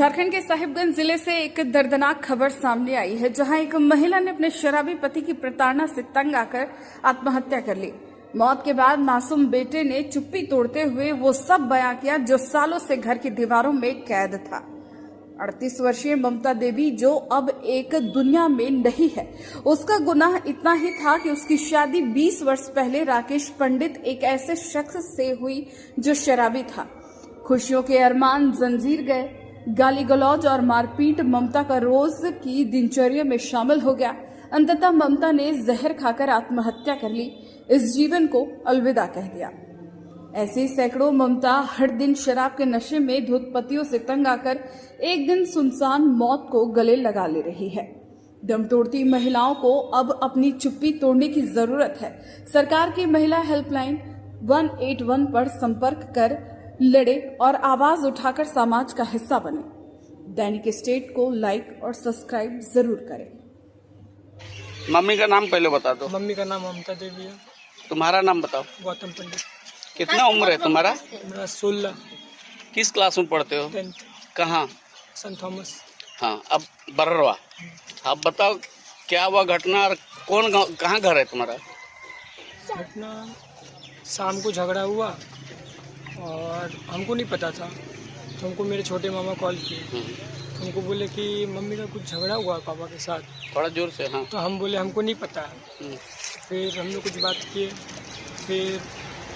झारखंड के साहिबगंज जिले से एक दर्दनाक खबर सामने आई है, जहां एक महिला ने अपने शराबी पति की प्रताड़ना से तंग आकर आत्महत्या कर ली। मौत के बाद मासूम बेटे ने चुप्पी तोड़ते हुए वो सब बयां किया जो सालों से घर की दीवारों में कैद था। 38 वर्षीय ममता देवी, जो अब एक दुनिया में नहीं है, उसका गुनाह इतना ही था कि उसकी शादी 20 वर्ष पहले राकेश पंडित एक ऐसे शख्स से हुई जो शराबी था। खुशियों के अरमान जंजीर गए। गाली गलौज और मारपीट ममता का रोज की दिनचर्या में शामिल हो गया। अंततः ममता ने जहर खाकर आत्महत्या कर ली, इस जीवन को अलविदा कह दिया। ऐसे सैकड़ों ममता हर दिन शराब के नशे में धुत पतियों से तंग आकर एक दिन सुनसान मौत को गले लगा ले रही है। दम तोड़ती महिलाओं को अब अपनी चुप्पी तोड़ने की जरूरत है। सरकार की महिला हेल्पलाइन 181 पर संपर्क कर लड़े और आवाज उठाकर समाज का हिस्सा बने। दैनिक स्टेट को लाइक और सब्सक्राइब जरूर करें। मम्मी का नाम पहले बता दो। मम्मी का नाम ममता देवी है। तुम्हारा नाम बताओ। गौतम पंडित। कितना उम्र है तुम्हारा? मेरा 16। किस क्लास में पढ़ते हो? 10th। कहाँ? Saint Thomas. हाँ, अब बर्रवा। अब बताओ क्या हुआ घटना और कौन कहाँ घर है तुम्हारा? घटना शाम को झगड़ा हुआ और हमको नहीं पता था, तो हमको मेरे छोटे मामा कॉल किए। हमको बोले कि मम्मी का कुछ झगड़ा हुआ पापा के साथ। थोड़ा जोर से। हाँ। तो हम बोले हमको नहीं पता है। फिर हम लोग कुछ बात किए, फिर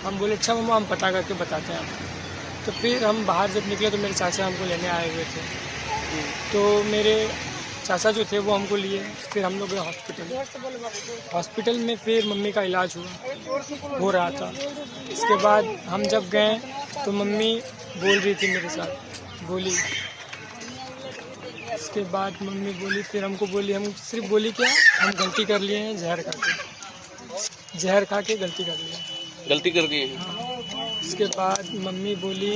हम बोले अच्छा मम्मा हम पता करके बताते हैं आपको। तो फिर हम बाहर जब निकले तो मेरे चाचा हमको लेने आए हुए थे। तो मेरे चाचा जो थे वो हमको लिए, फिर हम लोग गए हॉस्पिटल में। फिर मम्मी का इलाज हो रहा था। इसके बाद हम जब गए तो मम्मी बोल रही थी मेरे साथ, बोली। इसके बाद मम्मी बोली, फिर हमको बोली, हम सिर्फ बोली क्या हम गलती कर लिए हैं, जहर खा के गलती कर ली है। गलती कर दी है। हाँ। इसके बाद मम्मी बोली,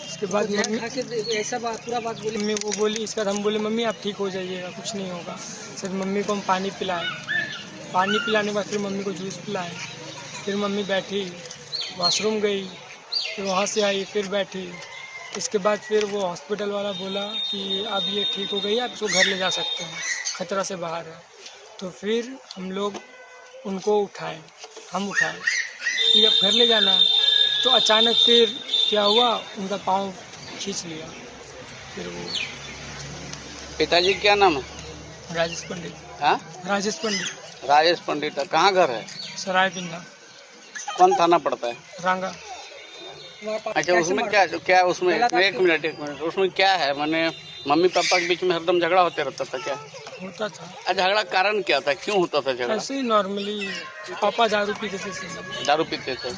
इसके बाद मम्मी ऐसा पूरा बात बोली। मम्मी वो बोली, इसके बाद हम बोले मम्मी आप ठीक हो जाइएगा, कुछ नहीं होगा। सिर्फ मम्मी को हम पानी पिलाए। पानी पिलाने के बाद फिर मम्मी को जूस पिलाए। फिर मम्मी बैठी, वॉशरूम गई, फिर वहाँ से आई, फिर बैठी। इसके बाद फिर वो हॉस्पिटल वाला बोला कि अब ये ठीक हो गई है, आप इसको घर ले जा सकते हैं, खतरा से बाहर है। तो फिर हम लोग उनको उठाए, हम उठाए कि अब घर ले जाना है। तो अचानक फिर क्या हुआ, उनका पाँव खींच लिया। फिर वो पिताजी क्या नाम है? राजेश पंडित। हाँ, राजेश पंडित। राजेश पंडित। कहाँ घर है? सराय पिंडा। कौन थाना पड़ता है? रांगा। अच्छा, उसमें क्या उसमें एक मिनट उसमें क्या है? मैंने मम्मी पापा के बीच में हरदम झगड़ा होते रहता था क्या? होता था। झगड़ा कारण क्या था? क्यों होता था झगड़ा? ऐसे ही नॉर्मली पापा दारू पीते थे। दारू पीते थे।